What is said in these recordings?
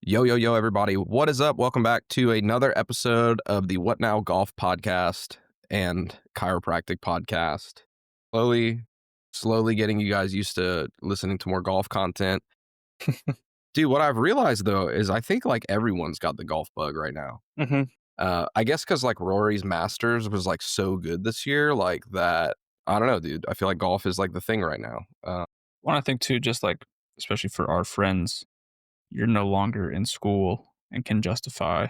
Yo, yo, yo, everybody. What is up? Welcome back to another episode of the What Now Golf podcast and Chiropractic podcast. Slowly getting you guys used to listening to more golf content. Dude, what I've realized though is I think like everyone's got the golf bug right now. Mm-hmm. I guess because like Rory's Masters was like so good this year, like that. I don't know, dude. I feel like golf is like the thing right now. One, I think too, just like especially for our friends, you're no longer in school and can justify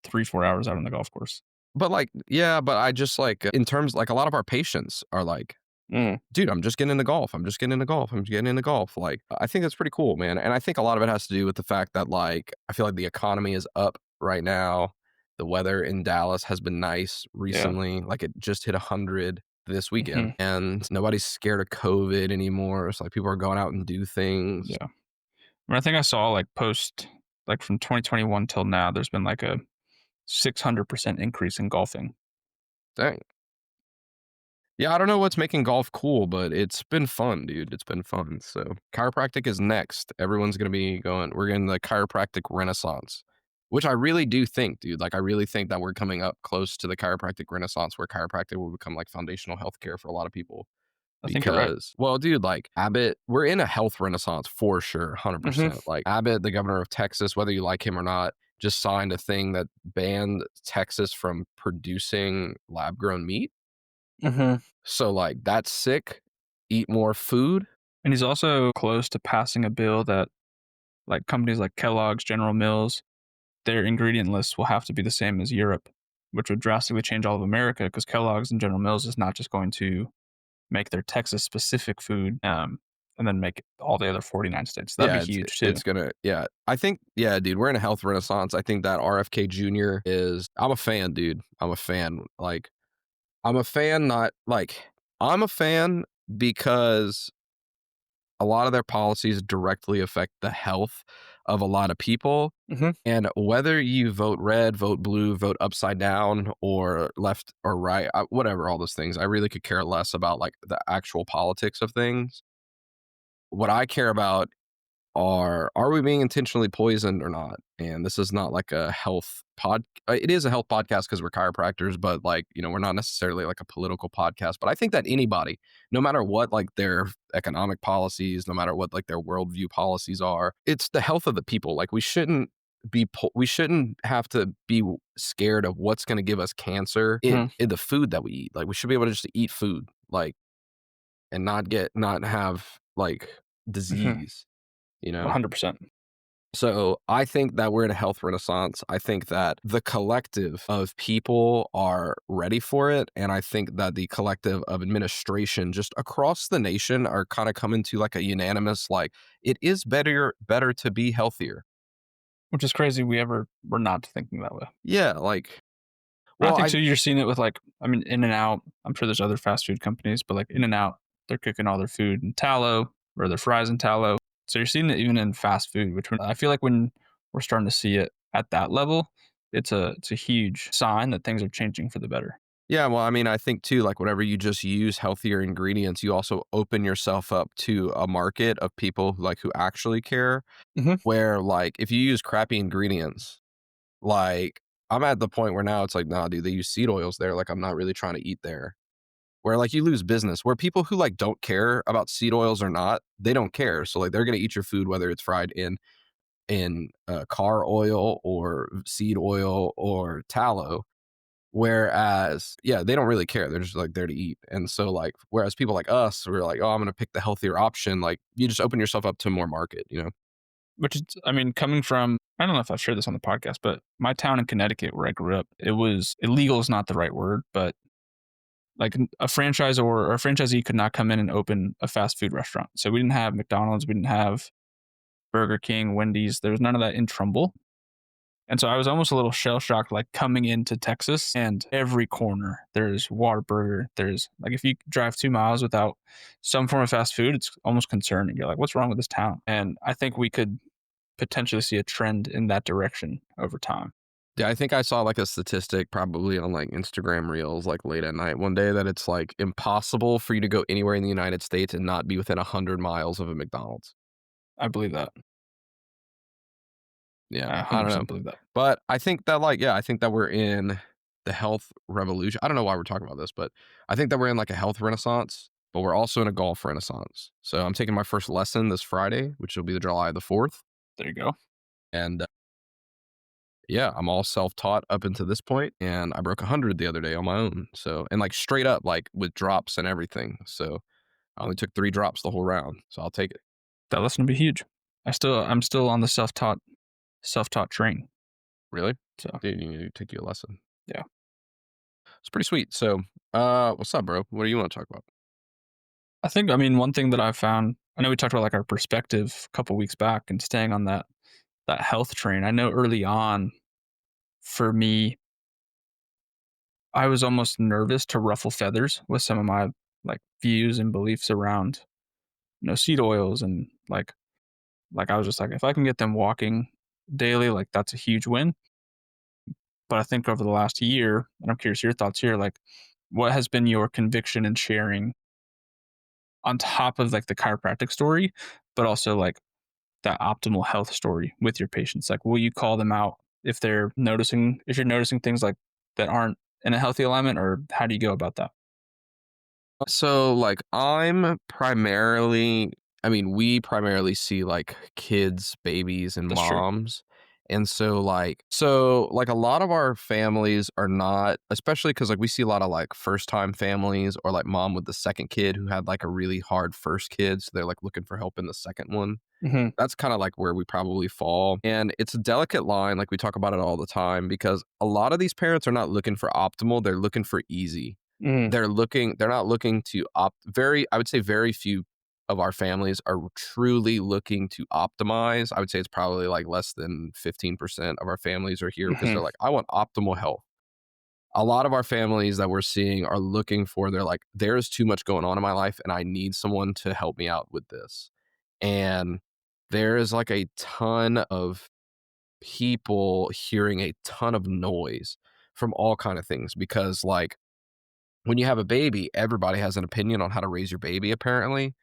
3-4 hours out on the golf course. But like, yeah, but I just like in terms like a lot of our patients are like, dude, I'm just getting into golf. I'm just getting into golf. I'm just getting into golf. Like, I think that's pretty cool, man. And I think a lot of it has to do with the fact that like I feel like the economy is up right now. The weather in Dallas has been nice recently. Like it just hit 100 this weekend, and nobody's scared of COVID anymore. It's like people are going out and do things. Yeah. I think I saw like post like from 2021 till now, there's been like a 600% increase in golfing. Dang. Yeah, I don't know what's making golf cool, but it's been fun, dude. It's been fun. So chiropractic is next. Everyone's gonna be going. We're getting the chiropractic renaissance, which I really do think, dude. Like I really think that we're coming up close to the chiropractic renaissance, where chiropractic will become like foundational healthcare for a lot of people. I think you're right. Because, well, dude, like Abbott, we're in a health renaissance for sure, 100%. Like Abbott, the governor of Texas, whether you like him or not, just signed a thing that banned Texas from producing lab grown meat. So like that's sick. Eat more food. And he's also close to passing a bill that like companies like Kellogg's, General Mills, their ingredient lists will have to be the same as Europe, which would drastically change all of America because Kellogg's and General Mills is not just going to make their Texas specific food and then make all the other 49 states. That'd be huge too. It's gonna, yeah. I think, yeah, dude, we're in a health renaissance. I think that RFK Jr. I'm a fan, dude. I'm a fan. Like, I'm a fan, I'm a fan because a lot of their policies directly affect the health of a lot of people. And whether you vote red, vote blue, vote upside down, or left or right, whatever, all those things, I really could care less about like the actual politics of things. What I care about are we being intentionally poisoned or not? And this is not like a health it is a health podcast because we're chiropractors, but like, you know, we're not necessarily like a political podcast. But I think that anybody, no matter what like their economic policies, no matter what like their worldview policies are, it's the health of the people. Like we shouldn't have to be scared of what's going to give us cancer in the food that we eat. Like we should be able to just eat food, like, and not have like disease. You know, 100%. So I think that we're in a health renaissance. I think that the collective of people are ready for it. And I think that the collective of administration just across the nation are kind of coming to like a unanimous, like, it is better to be healthier. Which is crazy we're not thinking that way. Yeah, like, well, I think so. You're seeing it with like, I mean, In-N-Out. I'm sure there's other fast food companies, but like In-N-Out, they're cooking all their food in tallow or their fries in tallow. So you're seeing it even in fast food, which I feel like when we're starting to see it at that level, it's a huge sign that things are changing for the better. Yeah, well, I mean, I think too, like whenever you just use healthier ingredients, you also open yourself up to a market of people who actually care. Where like if you use crappy ingredients, like I'm at the point where now it's like, nah, dude, they use seed oils there. Like I'm not really trying to eat there. Where like you lose business, where people who like don't care about seed oils or not, they don't care. So like they're gonna eat your food whether it's fried in car oil or seed oil or tallow. Whereas, yeah, they don't really care. They're just like there to eat. And so like, whereas people like us, we're like, oh, I'm gonna pick the healthier option. Like you just open yourself up to more market, you know? Which is, I mean, coming from, I don't know if I've shared this on the podcast, but my town in Connecticut where I grew up, it was illegal is not the right word, but like a franchisor or a franchisee could not come in and open a fast food restaurant. So we didn't have McDonald's, we didn't have Burger King, Wendy's. There was none of that in Trumbull. And so I was almost a little shell shocked, like coming into Texas and every corner there's Whataburger. There's like, if you drive 2 miles without some form of fast food, it's almost concerning. You're like, what's wrong with this town? And I think we could potentially see a trend in that direction over time. Yeah, I think I saw like a statistic probably on like Instagram Reels like late at night one day that it's like impossible for you to go anywhere in the United States and not be within 100 miles of a McDonald's. I believe that. Yeah, I I don't know. 100% believe that. But I think that, like, yeah, I think that we're in the health revolution. I don't know why we're talking about this, but I think that we're in like a health renaissance, but we're also in a golf renaissance. So I'm taking my first lesson this Friday, which will be the July the 4th. There you go. And yeah, I'm all self-taught up until this point, and I broke 100 the other day on my own. So, and like straight up, like with drops and everything. So I only took 3 drops the whole round. So I'll take it. That lesson would be huge. I'm still on the self-taught train. Really? So Dude, you need to take you a lesson. yeah. It's pretty sweet. So, what's up, bro? What do you want to talk about? I mean, one thing that I've found, I know we talked about like our perspective a couple weeks back and staying on that health train. I know early on for me, I was almost nervous to ruffle feathers with some of my like views and beliefs around, seed oils and like I was just like, if I can get them walking daily, like that's a huge win. But I think over the last year, and I'm curious your thoughts here, like what has been your conviction in sharing on top of like the chiropractic story, but also like that optimal health story with your patients? Like, will you call them out if you're noticing things like that aren't in a healthy alignment, or how do you go about that? So, like, we primarily see like kids, babies, and That's true. moms. And so, like, a lot of our families are not, especially because like we see a lot of like first time families or like mom with the second kid who had like a really hard first kid. So they're like looking for help in the second one. Hmm. That's kind of like where we probably fall. And it's a delicate line. Like, we talk about it all the time because a lot of these parents are not looking for optimal, they're looking for easy. Mm. They're not looking to I would say very few of our families are truly looking to optimize. I would say it's probably like less than 15% of our families are here because Hmm. they're like, I want optimal health. A lot of our families that we're seeing are looking for, they're like, there is too much going on in my life and I need someone to help me out with this. And there is like a ton of people hearing a ton of noise from all kind of things because, like, when you have a baby, everybody has an opinion on how to raise your baby apparently,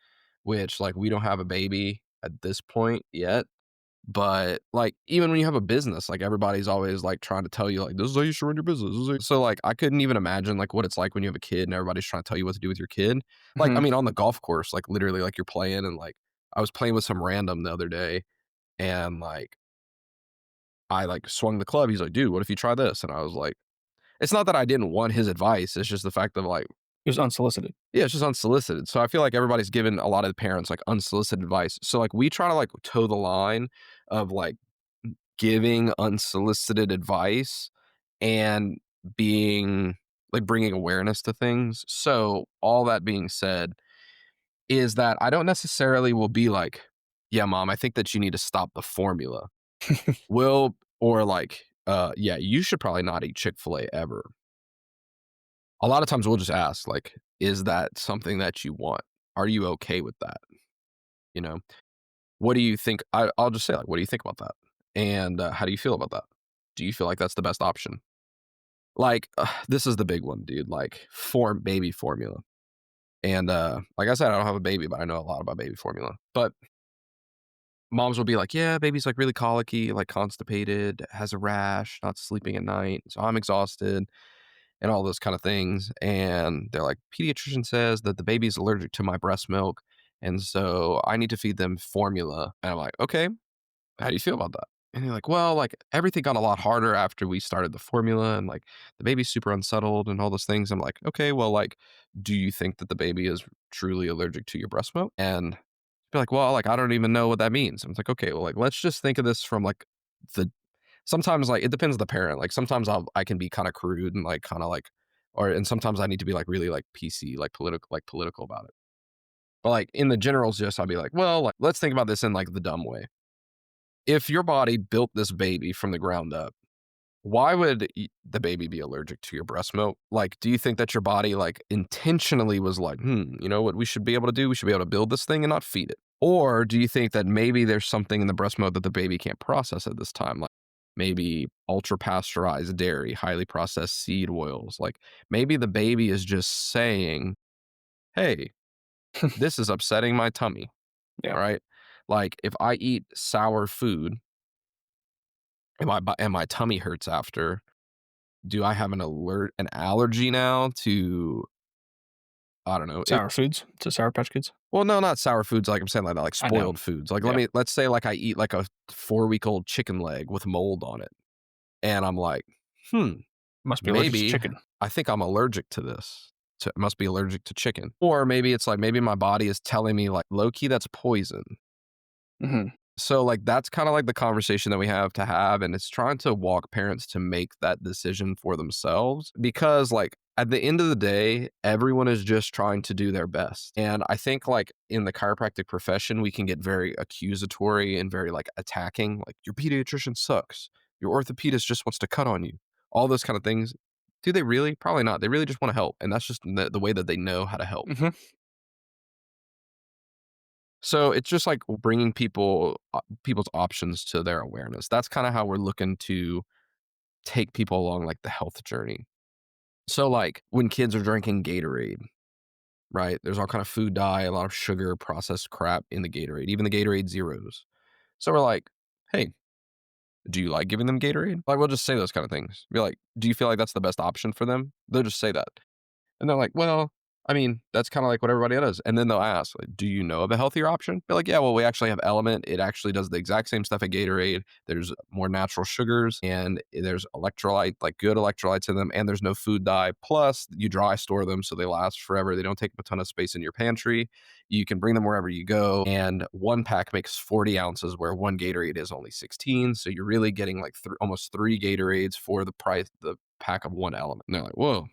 which, like, we don't have a baby at this point yet. But, like, even when you have a business, like, everybody's always, like, trying to tell you, like, "This is how you should run your business. This is how—" So, like, I couldn't even imagine, like, what it's like when you have a kid and everybody's trying to tell you what to do with your kid. Like, I Hmm. mean, on the golf course, like, literally, like, you're playing and, like, I was playing with some random the other day and, like, I, like, swung the club. He's like, "Dude, what if you try this?" And I was like, it's not that I didn't want his advice, it's just the fact of, like, It was unsolicited. yeah, it's just unsolicited. So I feel like everybody's given a lot of the parents, like, unsolicited advice. So, like, we try to, like, toe the line of, like, giving unsolicited advice and being like, bringing awareness to things. So, all that being said is that I don't necessarily will be like, "Yeah, mom, I think that you need to stop the formula." Will or like, "Yeah, you should probably not eat Chick-fil-A ever." A lot of times we'll just ask, like, "Is that something that you want? Are you okay with that?" You know? What do you think? I'll just say, like, "What do you think about that?" And, "How do you feel about that? Do you feel like that's the best option?" Like, this is the big one, dude, like, form baby formula. And, like I said, I don't have a baby, but I know a lot about baby formula. But moms will be like, "Yeah, baby's, like, really colicky, like, constipated, has a rash, not sleeping at night, so I'm exhausted," and all those kinda things, and they're like, "Pediatrician says that the baby's allergic to my breast milk, and so I need to feed them formula." And I'm like, "Okay, how do you feel about that?" And they're like, "Well, like, everything got a lot harder after we started the formula, and, like, the baby's super unsettled and all those things." I'm like, "Okay, well, like, do you think that the baby is truly allergic to your breast milk?" And be like, "Well, like, I don't even know what that means." I'm like, "Okay, well, like, let's just think of this from, like, the—" Sometimes, like, it depends on the parent. Like, sometimes I can be kinda crude and, like, kinda, like, and sometimes I need to be, like, really, like, PC, like, political about it. But, like, in the general gist, I'll be like, "Well, like, let's think about this in, like, the dumb way. If your body built this baby from the ground up, why would the baby be allergic to your breast milk? Like, do you think that your body, like, intentionally was like, you know what we should be able to do? We should be able to build this thing and not feed it. Or do you think that maybe there's something in the breast milk that the baby can't process at this time? Like, maybe ultra pasteurized dairy, highly processed seed oils. Like, maybe the baby is just saying, hey, this is upsetting my tummy, Yeah. right? Like, if I eat sour food, and my tummy hurts after. Do I have an allergy now to, I don't know. Sour foods to Sour Patch Kids. Well, no, not sour foods, like I'm saying, like that, like I know. spoiled foods. Like, Yeah. let's say like I eat like a 4-week-old chicken leg with mold on it, and I'm like, "Hmm, Must be allergic to maybe chicken. I think I'm allergic to this. Must be allergic to chicken." Or maybe it's like, maybe my body is telling me like, "Low key, that's poison." Mhm. So, like, that's kinda like the conversation that we have to have, and it's trying to walk parents to make that decision for themselves because, like, at the end of the day, everyone is just trying to do their best, and I think, like, in the chiropractic profession, we can get very accusatory and very, like, attacking, like, "Your pediatrician sucks. Your orthopedist just wants to cut on you." All those kinda things. Do they really? Probably not. They really just wanna help, and that's just the way that they know how to help. Mhm. So it's just like bringing people's options to their awareness. That's kind of how we're looking to take people along like the health journey. So like when kids are drinking Gatorade, right? There's all kind of food dye, a lot of sugar, processed crap in the Gatorade, even the Gatorade Zeros. So we're like, hey, do you like giving them Gatorade? Like we'll just say those kind of things. Be like, do you feel like that's the best option for them? They'll just say that. And they're like, well, I mean, that's kind of like what everybody does. And then they'll ask, like, do you know of a healthier option? Be like, yeah, well, we actually have Element. It actually does the exact same stuff at Gatorade. There's more natural sugars and there's electrolyte, like good electrolytes in them, and there's no food dye. Plus, you dry store them so they last forever. They don't take up a ton of space in your pantry. You can bring them wherever you go. And one pack makes 40 ounces, where one Gatorade is only 16. So you're really getting like almost 3 Gatorades for the price, the pack of one Element. And they're like, whoa,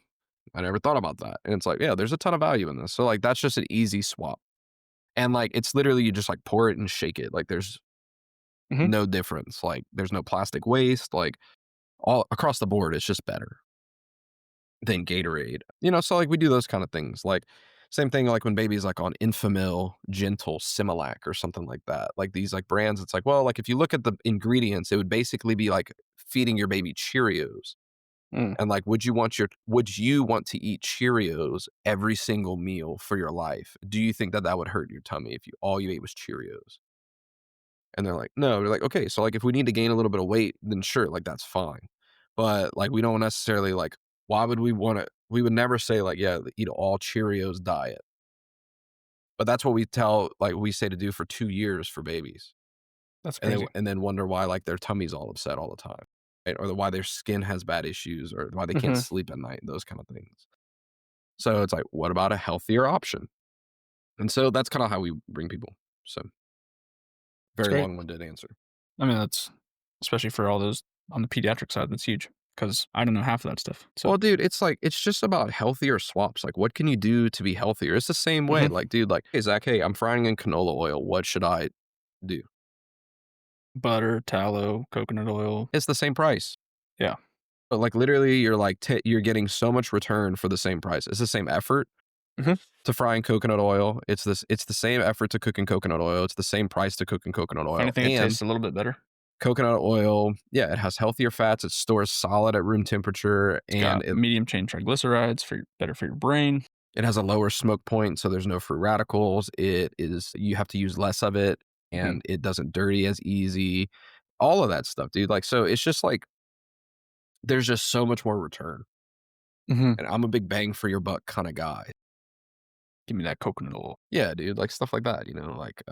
I never thought about that. And it's like, yeah, there's a ton of value in this. So like that's just an easy swap. And like it's literally you just like pour it and shake it. Like there's Mhm. no difference. Like there's no plastic waste. Like all across the board, it's just better than Gatorade. So like we do those kind of things. Like same thing like when babies like on Infamil, Gentle, Similac, or something like that. Like these like brands, it's like, well, like if you look at the ingredients, it would basically be like feeding your baby Cheerios. Mm. And like, would you want to eat Cheerios every single meal for your life? Do you think that that would hurt your tummy if all you ate was Cheerios? And they're like, no. They're like, okay, so like if we need to gain a little bit of weight, then sure, like that's fine. But like we don't necessarily like, why would we want to? We would never say like, yeah, eat all Cheerios diet. But that's what we say to do for 2 years for babies, That's and crazy. then wonder why like their tummy's all upset all the time, right? Or why their skin has bad issues, or why they can't Mhm. sleep at night, those kind of things. So it's like, what about a healthier option? And so that's kind of how we bring people. So It's very great. long-winded answer. I mean, that's especially for all those on the pediatric side, that's huge because I don't know half of that stuff. So Well, dude, it's like it's just about healthier swaps. Like, what can you do to be healthier? It's the same way. Mhm. Like, dude, like, hey Zach, hey, I'm frying in canola oil. What should I do? Butter, tallow, coconut oil. It's the same price. Yeah. But like literally, you're like you're getting so much return for the same price. It's the same effort Mhm. to fry in coconut oil. It's the same effort to cook in coconut oil. It's the same price to cook in coconut If oil. anything, it And tastes a little bit better. coconut oil, yeah, it has healthier fats. It stores solid at room temperature, It's and got medium chain triglycerides for better for your brain. it has a lower smoke point, so there's no free radicals. You have to use less of it, Mhm. and it doesn't dirty as easy. All of that stuff, dude. Like, so it's just like there's just so much more return. Mhm. And I'm a big bang for your buck kind of guy. Give me that coconut oil. Yeah, dude. Like stuff like that, like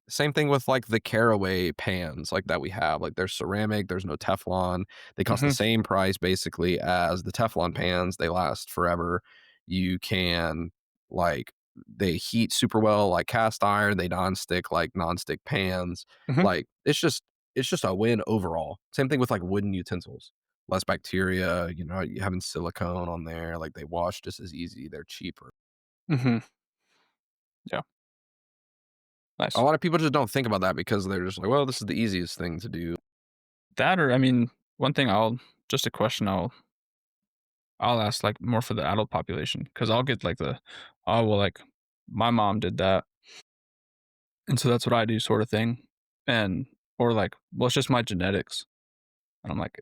same thing with like the caraway pans like that we have. Like they're ceramic, there's no Teflon. They cost the Mhm. same price basically as the Teflon pans. They last forever. You can like they heat super well like cast iron, they non-stick like non-stick pans. Mhm. Like it's just a win overall. Same thing with like wooden utensils. Less bacteria, you having silicone on there, like they wash just as easy, they're cheaper. Mhm. Yeah. A Nice. lot of people just don't think about that because they're just like, well, this is the easiest thing to do. That or I mean, one thing just a question I'll ask like more for the adult population because I'll get like oh well like my mom did that and so that's what I do sort of thing and or like well it's just my genetics and I'm like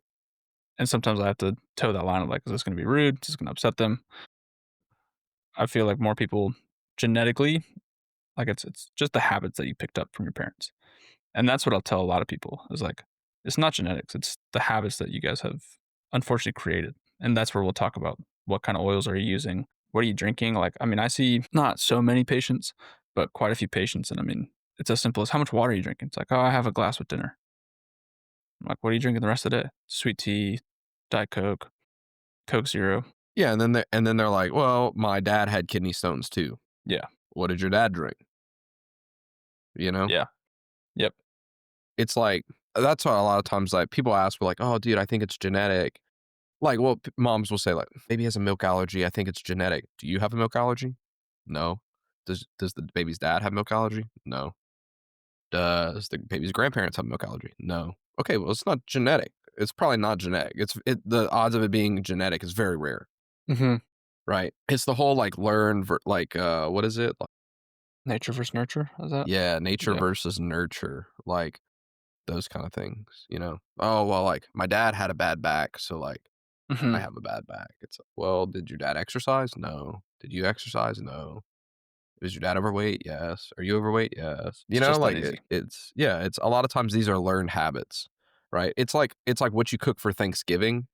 and sometimes I have to toe that line of like is this going to be rude, is this going to upset them? I feel like more people genetically like it's just the habits that you picked up from your parents and that's what I'll tell a lot of people is like It's not genetics. It's the habits that you guys have unfortunately created. And that's where we'll talk about what kind of oils are you using? What are you drinking? Like, I mean, I see not so many patients, but quite a few patients. And I mean, it's as simple as how much water are you drinking? It's like, oh, I have a glass with dinner. I'm like, what are you drinking the rest of the day? Sweet tea, Diet Coke, Coke Zero. Yeah, and then they're like, "Well, my dad had kidney stones too. Yeah. What did your dad drink?" You know? Yeah. Yep. It's like that's why a lot of times, like, people ask, like, "Oh, dude, I think it's genetic." Like, well, moms will say, like, "Baby has a milk allergy. I think it's genetic." Do you have a milk allergy? No. Does the baby's dad have milk allergy? No. Does the baby's grandparents have milk allergy? No. Okay, well, it's not genetic. It's probably not genetic. The odds of it being genetic is very rare, Mm-hmm. right? It's the whole like what is it? Like, Nature versus nurture. Is that? yeah, nature Yeah. versus nurture, like those kind of things, you know. Oh, well, like my dad had a bad back, so like I Mm-hmm. have a bad back. It's like, well, did your dad exercise? No. Did you exercise? No. Is your dad overweight? Yes. Are you overweight? Yes. You It's know, just like uneasy. it's yeah, it's a lot of times these are learned habits, right? It's like what you cook for Thanksgiving.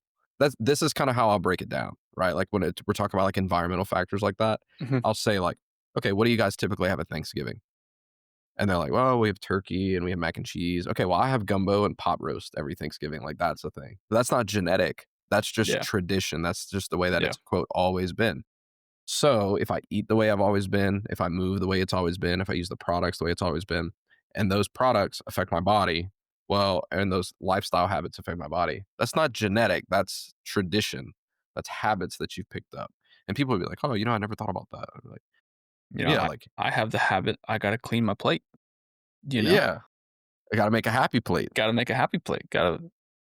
This is kind of how I'll break it down, right? Like we're talking about like environmental factors like that, Mm-hmm. I'll say like, okay, what do you guys typically have at Thanksgiving? And they're like, well, we have turkey and we have mac and cheese. Okay, well, I have gumbo and pot roast every Thanksgiving. Like that's the thing. But that's not genetic. That's just Yeah. tradition. That's just the way that Yeah. it's quote always been. So if I eat the way I've always been, if I move the way it's always been, if I use the products the way it's always been, and those products affect my body, well, and those lifestyle habits affect my body, that's not genetic. That's tradition. That's habits that you've picked up. And people would be like, oh, I never thought about that. I'm like, You know, yeah, I, like, I have the habit. I got to clean my plate. You know, yeah, I got to make a happy plate. got to make a happy plate. Got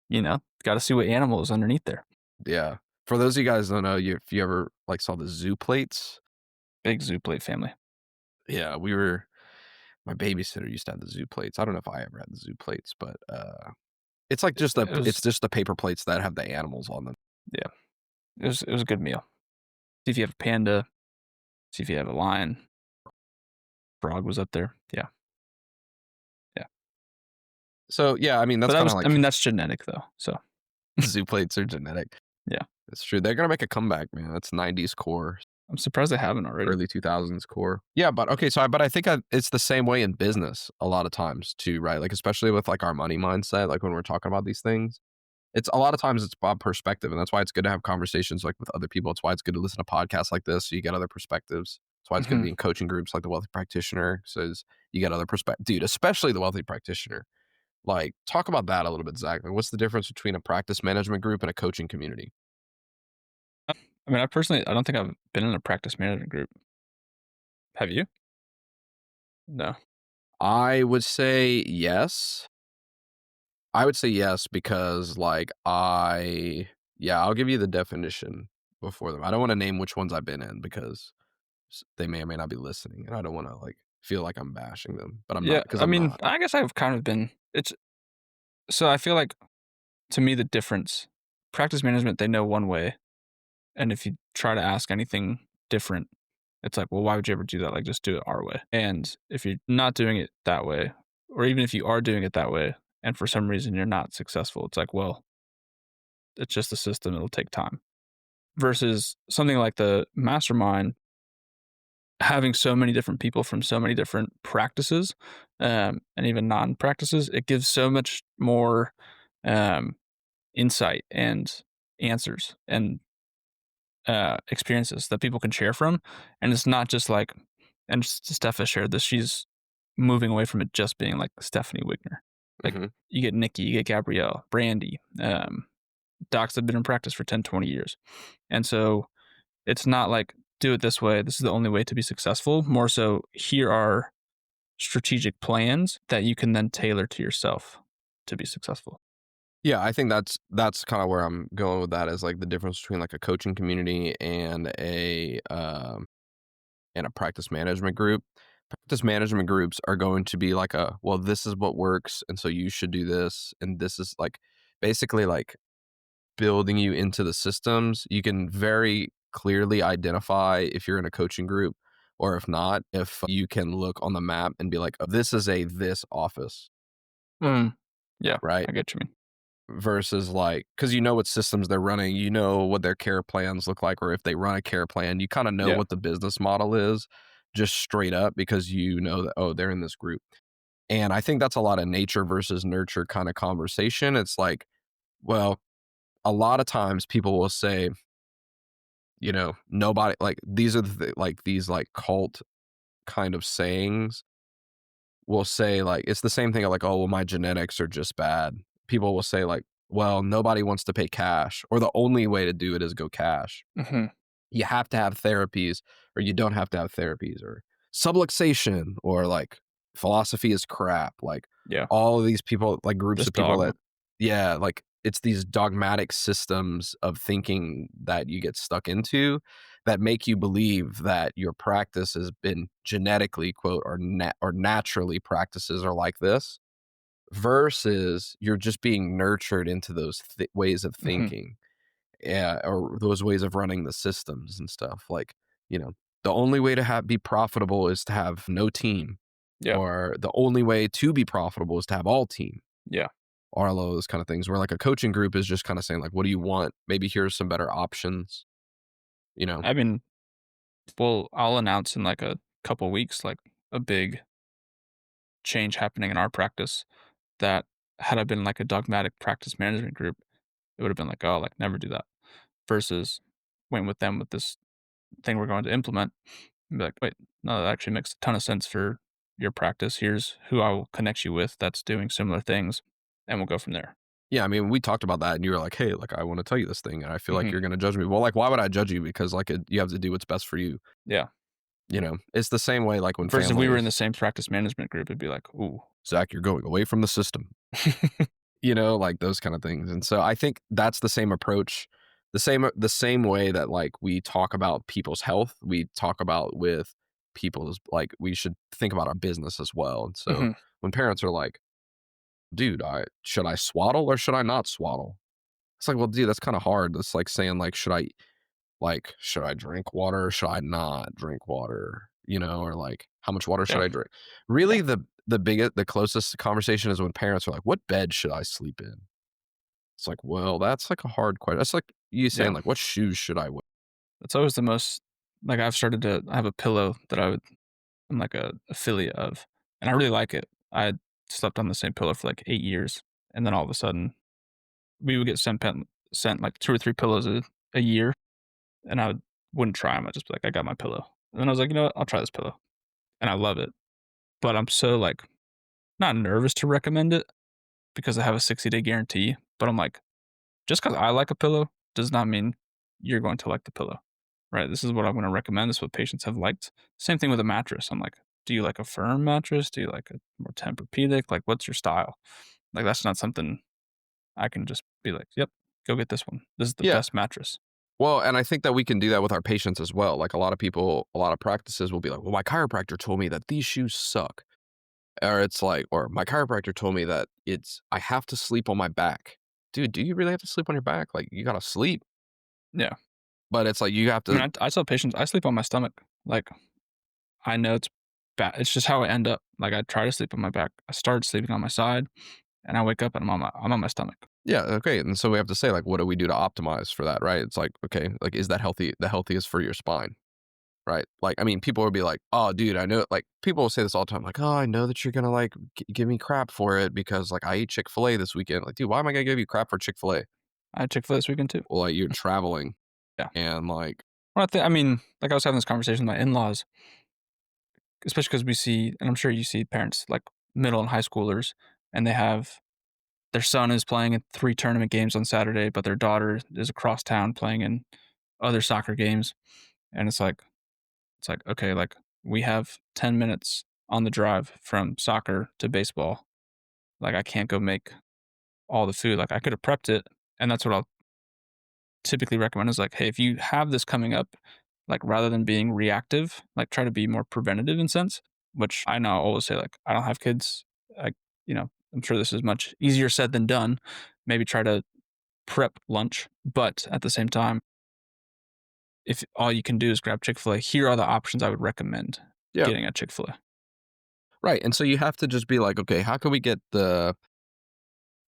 to see what animal is underneath there. Yeah. For those of you guys who don't know, if you ever like saw the zoo plates, Big zoo plate family. yeah, my babysitter used to have the zoo plates. I don't know if I ever had the zoo plates, but it's like It was, it's just the paper plates that have the animals on them. yeah, it was a good meal. See if you have a panda. See if you have a lion. Frog was up there. Yeah. Yeah. So yeah, I mean But that's kind of I like mean, that's genetic though. So zoo plates are genetic. yeah, It's true. They're gonna make a comeback, man. That's '90s core, I'm surprised they haven't already. early 2000s core. Yeah, but okay, but I think it's the same way in business a lot of times too, right? Like especially with like our money mindset, like when we're talking about these things. It's a lot of times it's about perspective, and that's why it's good to have conversations like with other people. It's why it's good to listen to podcasts like this so you get other perspectives. It's why it's good to Hmm. be in coaching groups like the Wealthy Practitioner, says you get other perspective, dude. Especially the Wealthy Practitioner. Like, talk about that a little bit, Zach. Like, what's the difference between a practice management group and a coaching community? I mean, I don't think I've been in a practice management group. Have you? No. I would say yes. I would say yes because, like, yeah, I'll give you the definition before them. I don't want to name which ones I've been in because they may or may not be listening, and I don't want to like feel like I'm bashing them, but I'm Yeah. not because I I'm mean, not. I guess I've kind of been. It's so I feel like to me the difference. Practice management, they know one way, and if you try to ask anything different, it's like, well, why would you ever do that? Like, just do it our way. And if you're not doing it that way, or even if you are doing it that way, and for some reason you're not successful, it's like, well, it's just a system. It'll take time. Versus something like the mastermind, having so many different people from so many different practices, and even non-practices, it gives so much more um, insight and answers and experiences that people can share from. And it's not just like, and Steph has shared this, she's moving away from it just being like Stephanie Wigner. Like Hmm. you get Nikki, you get Gabrielle, Brandy, docs have been in practice for 10, 20 years. And so it's not like, do it this way. This is the only way to be successful. More so, here are strategic plans that you can then tailor to yourself to be successful. Yeah, I think that's kind of where I'm going with that is like the difference between like a coaching community and a practice management group. Practice management groups are going to be like well, this is what works, and so you should do this, and this is like basically like building you into the systems. You can very clearly identify if you're in a coaching group or if not, if you can look on the map and be like, oh, this is this office. Mm. Yeah, right? I get you mean. Versus like, because you know what systems they're running, you know what their care plans look like, or if they run a care plan, you kind of know Yeah. what the business model is just straight up because you know that, oh, they're in this group. And I think that's a lot of nature versus nurture kind of conversation. It's like, well, a lot of times people will say, nobody like these are like these like cult kind of sayings will say like it's the same thing of like, oh well, my genetics are just bad. People will say like, well, nobody wants to pay cash, or the only way to do it is go cash. Hmm. You have to have therapies, or you don't have to have therapies, or subluxation, or like philosophy is crap. Like Yeah. all of these people, like groups Just of people dogma. that, yeah, like it's these dogmatic systems of thinking that you get stuck into that make you believe that your practice has been genetically, quote, or naturally practices are like this, versus you're just being nurtured into those ways of Hmm. thinking, yeah, or those ways of running the systems and stuff. Like, you know, the only way to be profitable is to have no team, Yeah. or the only way to be profitable is to have all team, Yeah. or all of those kind of things. Where like a coaching group is just kind of saying like, what do you want? Maybe here's some better options. You know, I mean, well, I'll announce in like a couple weeks, like a big change happening in our practice that had I been like a dogmatic practice management group, it would have been like, oh, like never do that. Versus went with them with this thing we're going to implement and be like, wait, no, that actually makes a ton of sense for your practice. Here's who I will connect you with that's doing similar things, and we'll go from there. yeah. I mean, we talked about that, and you were like, hey, like I want to tell you this thing, and I feel like Hmm. you're gonna judge me. Well, like why would I judge you? Because like you have to do what's best for you. Yeah. It's the same way like when Versus if we were in the families, same practice management group, it'd be like, ooh. Zach, you're going away from the system. Like those kind of things. And so I think that's the same approach, the same way that like we talk about people's health, we talk about with people's, like we should think about our business as well. And so Hmm. when parents are like, dude, I should I swaddle or should I not swaddle? It's like, well, dude, that's kind of hard. It's like saying like, should I drink water or should I not drink water? Or like how much water should Yeah. I drink? Yeah. Really the closest conversation is when parents are like, what bed should I sleep in? It's like, well, that's like a hard question. That's like you saying Yeah. like, what shoes should I wear? That's always the most like I have a pillow that I'm like a affiliate of, and I really like it. I had slept on the same pillow for like 8 years, and then all of a sudden we would get sent like 2 or 3 pillows a year, and wouldn't try them. I'd just be like, I got my pillow, and then I was like, you know what, I'll try this pillow, and I love it. But I'm so like not nervous to recommend it because I have a 60-day guarantee. But I'm like, just because I like a pillow does not mean you're going to like the pillow, right? This is what I'm going to recommend. This is what patients have liked. Same thing with a mattress. I'm like, do you like a firm mattress? Do you like a more Tempur-Pedic? Like, what's your style? Like, that's not something I can just be like, yep, go get this one. This is the Yeah. best mattress. Well, and I think that we can do that with our patients as well. Like a lot of people, a lot of practices will be like, well, my chiropractor told me that these shoes suck. Or it's like, or my chiropractor told me that I have to sleep on my back. Dude, do you really have to sleep on your back? Like you gotta sleep. Yeah. But it's like you have I mean, to, I tell patients I sleep on my stomach. Like, I know it's bad. It's just how I end up. Like, I try to sleep on my back. I start sleeping on my side, and I wake up and I'm on my stomach. yeah, okay. And so we have to say, like, what do we do to optimize for that, right? It's like, okay, like, is that the healthiest for your spine? Right. Like, I mean, people will be like, oh, dude, I know, like, people will say this all the time, like, oh, I know that you're going to, like, give me crap for it because, like, I ate Chick-fil-A this weekend. Like, dude, why am I going to give you crap for Chick-fil-A? I had Chick-fil-A this weekend too. Well, like, you're traveling Yeah. and, like, Well, I mean, like I was having this conversation with my in-laws, especially because we see, and I'm sure you see parents like middle and high schoolers, and they have their son is playing in 3 tournament games on Saturday, but their daughter is across town playing in other soccer games, and it's like okay, like we have 10 minutes on the drive from soccer to baseball. Like I can't go make all the food. Like I could have prepped it, and that's what I'll typically recommend is like, hey, if you have this coming up, like rather than being reactive, like try to be more preventative in sense, which I now always say, like, I don't have kids. I, I'm sure this is much easier said than done. Maybe try to prep lunch, but at the same time, if all you can do is grab Chick-fil-A, here are the options I would recommend yeah, getting at Chick-fil-A. right. And so you have to just be like, okay, how can we get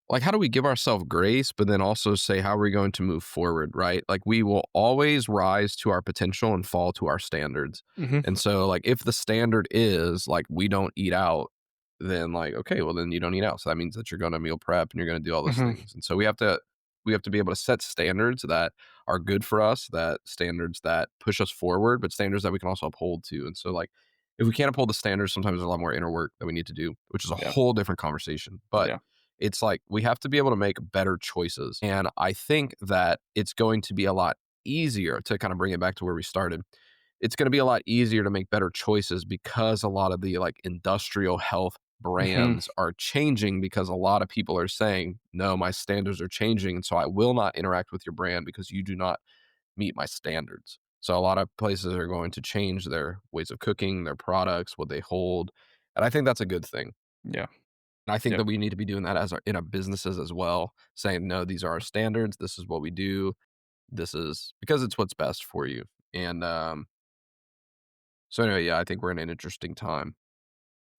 like, how do we give ourselves grace, but then also say, how are we going to move forward, right? Like, we will always rise to our potential and fall to our standards. Mhm. And so, like, if the standard is like we don't eat out, then like, okay, well, then you don't eat out. So that means that you're going to meal prep and you're going to do all those Mhm. things. And so we have to be able to set standards that are good for us, that standards that push us forward, but standards that we can also uphold too. And so, like, if we can't uphold the standards, sometimes there's a lot more inner work that we need to do, which is a Yeah. whole different conversation. But Yeah. it's like we have to be able to make better choices. And I think that it's going to be a lot easier to kind of bring it back to where we started. It's going to be a lot easier to make better choices because a lot of the like industrial health Mhm. brands are changing because a lot of people are saying, no, my standards are changing. And so I will not interact with your brand because you do not meet my standards. So a lot of places are going to change their ways of cooking, their products, what they hold. And I think that's a good thing. Yeah. And I think Yep. that we need to be doing that as in our businesses as well, saying, no, these are our standards. This is what we do. This is because it's what's best for you. And so anyway, yeah, I think we're in an interesting time.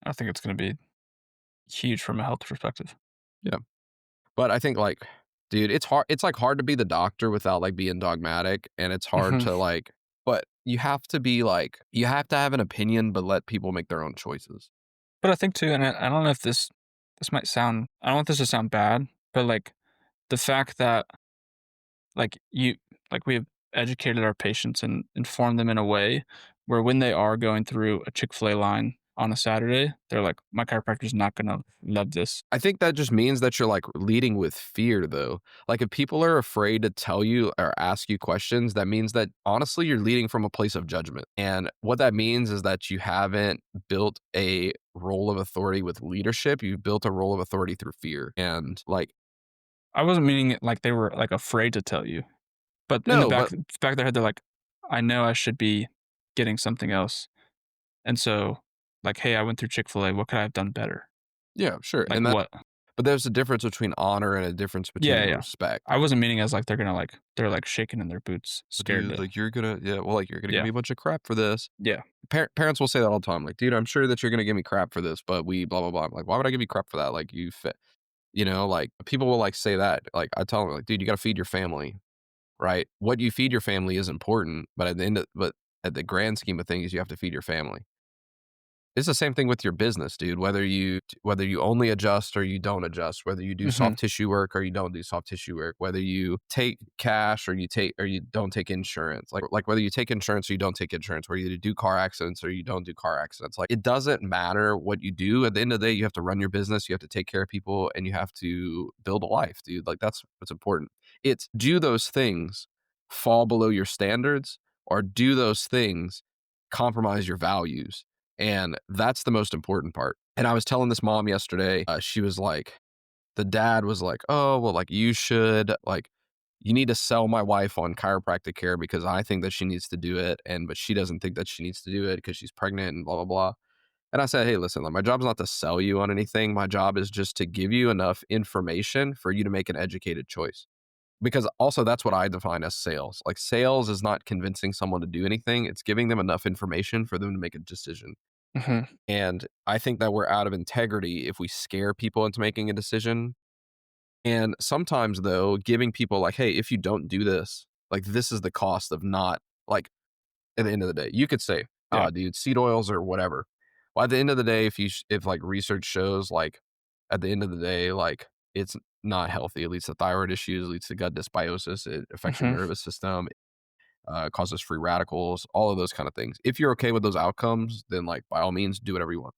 I think it's gonna be huge from a health perspective. Yeah. But I think like, dude, it's hard. It's like hard to be the doctor without like being dogmatic. And it's hard Mhm. to like, but you have to be like, you have to have an opinion, but let people make their own choices. But I think too, and I don't know if this might sound, I don't want this to sound bad, but, like, the fact that, like, we have educated our patients and informed them in a way where when they are going through a Chick-fil-A line on a Saturday, they're like, "My chiropractor's not gonna love this." I think that just means that you're like leading with fear though. Like if people are afraid to tell you or ask you questions, that means that honestly you're leading from a place of judgment. And what that means is that you haven't built a role of authority with leadership. You built a role of authority through fear. And like, I wasn't meaning it like they were, like, afraid to tell you, but in the no, but back of their head, they're like, "I know I should be getting something else." And so, like, "Hey, I went through Chick-fil-A, what could I have done better?" yeah, sure. Like, And that, what? but there's a difference between honor and a difference between Yeah, yeah. respect. I wasn't meaning as, like, they're, like, shaking in their boots, scared Dude, to. like you're gonna, yeah, well, like you're gonna give Yeah, me a bunch of crap for this. yeah. Parents will say that all the time. Like, dude, I'm sure that you're gonna give me crap for this, but we blah blah blah. I'm like, why would I give you crap for that? Like, like people will like say that. Like, I tell them, like, dude, you got to feed your family, right? What you feed your family is important, but at the grand scheme of things, you have to feed your family. It's the same thing with your business, dude. Whether you only adjust or you don't adjust, whether you do Mhm, soft tissue work or you don't do soft tissue work, whether you take cash or you don't take insurance, like whether you take insurance or you don't take insurance, whether you do car accidents or you don't do car accidents, like it doesn't matter what you do. At the end of the day, you have to run your business, you have to take care of people, and you have to build a life, dude. Like that's what's important. It's do those things fall below your standards or do those things compromise your values? And that's the most important part. And I was telling this mom yesterday, she was like, the dad was like, oh, well, like you need to sell my wife on chiropractic care because I think that she needs to do it. But she doesn't think that she needs to do it because she's pregnant and blah, blah, blah. And I said, hey, listen, like, my job is not to sell you on anything. My job is just to give you enough information for you to make an educated choice. Because also that's what I define as sales. Like sales is not convincing someone to do anything. It's giving them enough information for them to make a decision. mhm, And I think that we're out of integrity if we scare people into making a decision. And sometimes, though, giving people like, hey, if you don't do this, like, this is the cost of not, like, at the end of the day, you could say, yeah, ah, dude, seed oils or whatever. Well, at the end of the day, if like research shows, like, at the end of the day, like, it's not healthy. It leads to thyroid issues, leads to gut dysbiosis, it affects your mhm, nervous system, causes free radicals, all of those kind of things. If you're okay with those outcomes, then, like, by all means, do whatever you want.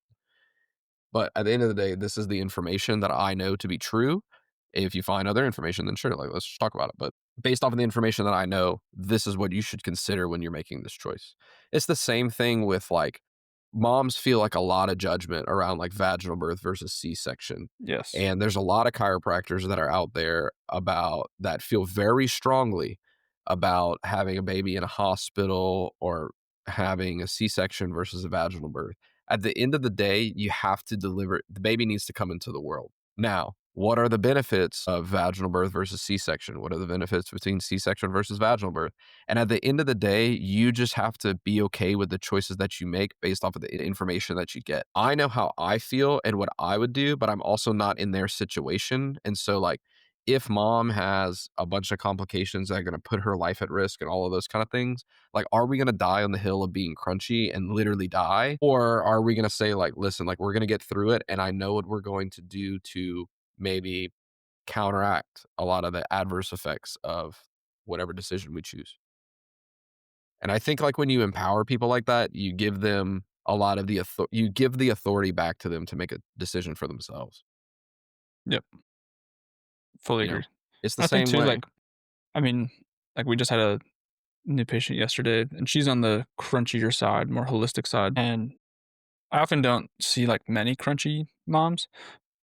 But at the end of the day, this is the information that I know to be true. If you find other information, then sure, like let's just talk about it. But based off of the information that I know, this is what you should consider when you're making this choice. It's the same thing with like moms feel like a lot of judgment around like vaginal birth versus C-section. yes, And there's a lot of chiropractors that are out there about that feel very strongly about having a baby in a hospital or having a C-section versus a vaginal birth. At the end of the day, you have to deliver the baby needs to come into the world. Now, What are the benefits of vaginal birth versus C-section? What are the benefits between C-section versus vaginal birth? And at the end of the day, you just have to be okay with the choices that you make based off of the information that you get. I know how I feel and what I would do, but I'm also not in their situation. And so, like, if mom has a bunch of complications that are going to put her life at risk and all of those kind of things, like, are we going to die on the hill of being crunchy and literally die? Or are we going to say, like, listen, like, we're going to get through it. And I know what we're going to do to maybe counteract a lot of the adverse effects of whatever decision we choose. And I think, like, when you empower people like that, you give them a lot of you give the authority back to them to make a decision for themselves. Yep. Fully You know, agree. it's the I think same too, way. like, I mean, like we just had a new patient yesterday, and she's on the crunchier side, more holistic side. And I often don't see like many crunchy moms,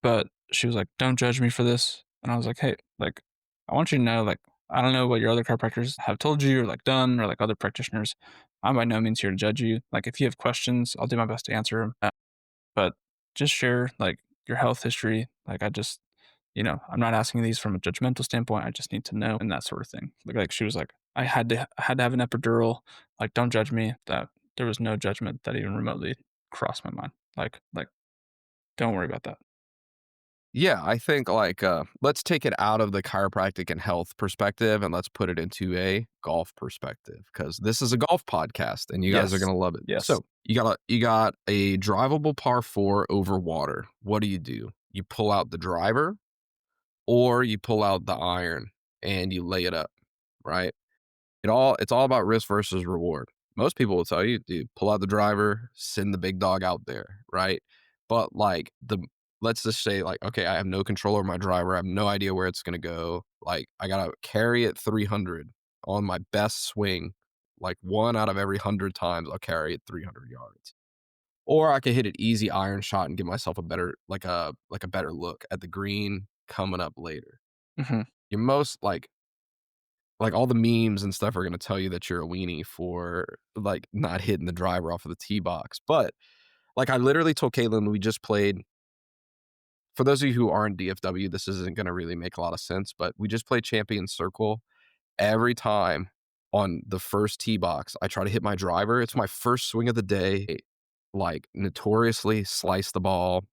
but she was like, "Don't judge me for this." And I was like, "Hey, like, I want you to know, like, I don't know what your other chiropractors have told you or like done or like other practitioners. I'm by no means here to judge you. Like, if you have questions, I'll do my best to answer them. But just share like your health history. Like, I just, I'm not asking these from a judgmental standpoint. I just need to know and that sort of thing." Like she was like, I had to have an epidural. Like, don't judge me. That there was no judgment that even remotely crossed my mind. Like, don't worry about that. Yeah, I think, like, let's take it out of the chiropractic and health perspective and let's put it into a golf perspective because this is a golf podcast and you guys are Yes. gonna love it. Yes. So you got a drivable par four over water. What do? You pull out the driver or you pull out the iron and you lay it up, right? It's all about risk versus reward. Most people will tell you, dude, pull out the driver, send the big dog out there, right? But like let's just say, like, okay, I have no control over my driver. I have no idea where it's gonna go. Like, I gotta carry it 300 on my best swing. Like, one out of every 100 times, I'll carry it 300 yards. Or I could hit an easy iron shot and give myself a better, like a better look at the green coming up later. Hmm. You're most like all the memes and stuff are gonna tell you that you're a weenie for, like, not hitting the driver off of the tee box, but, like, I literally told Caitlin we just played for those of you who aren't DFW, this isn't gonna really make a lot of sense, but we just played Champion Circle. Every time on the first tee box, I try to hit my driver, it's my first swing of the day, like, notoriously slice the ball,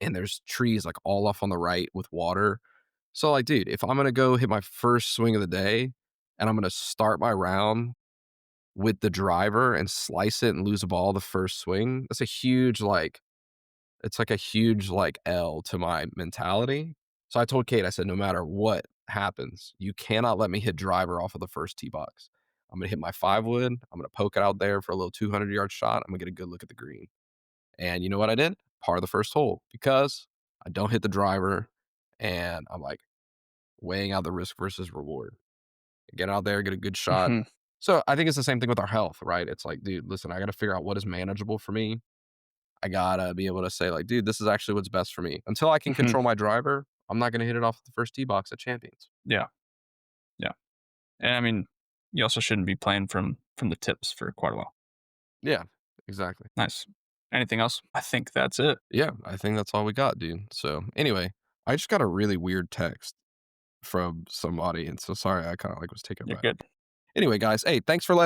and there's trees, like, all off on the right with water. So, like, dude, if I'm gonna go hit my first swing of the day, and I'm gonna start my round with the driver and slice it and lose a ball the first swing, that's a huge, like it's like a huge, like, L to my mentality. So I told Kate, I said, "No matter what happens, you cannot let me hit driver off of the first tee box. I'm gonna hit my 5 wood, I'm gonna poke it out there for a little 200-yard shot, I'm gonna get a good look at the green." And you know what I did? Par the first hole because I don't hit the driver, and I'm, like, weighing out the risk versus reward. Get out there, get a good shot. Hmm. So I think it's the same thing with our health, right? It's like, dude, listen, I got to figure out what is manageable for me. I gotta be able to say, like, dude, this is actually what's best for me. Until I can Hmm. control my driver, I'm not gonna hit it off the first tee box at Champions. Yeah. Yeah. And I mean, you also shouldn't be playing from the tips for quite a while. Yeah, exactly. Nice. Anything else? I think that's it. Yeah, I think that's all we got, dude. So anyway, I just got a really weird text from somebody, and so sorry, I kind of like was taken You're back. good. Anyway, guys, hey, thanks for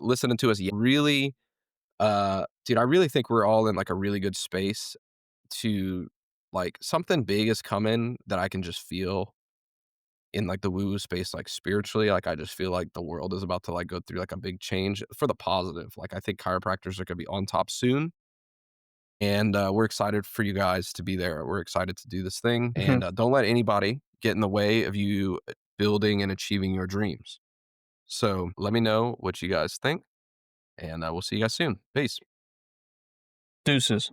listening to us. Really, dude, I really think we're all in like a really good space to like something big is coming that I can just feel in like the woo woo space, like spiritually. Like I just feel like the world is about to like go through like a big change for the positive. Like I think chiropractors are gonna be on top soon. And we're excited for you guys to be there. We're excited to do this thing. Hmm. And don't let anybody get in the way of you building and achieving your dreams. So let me know what you guys think, and we'll see you guys soon. Peace. Deuces.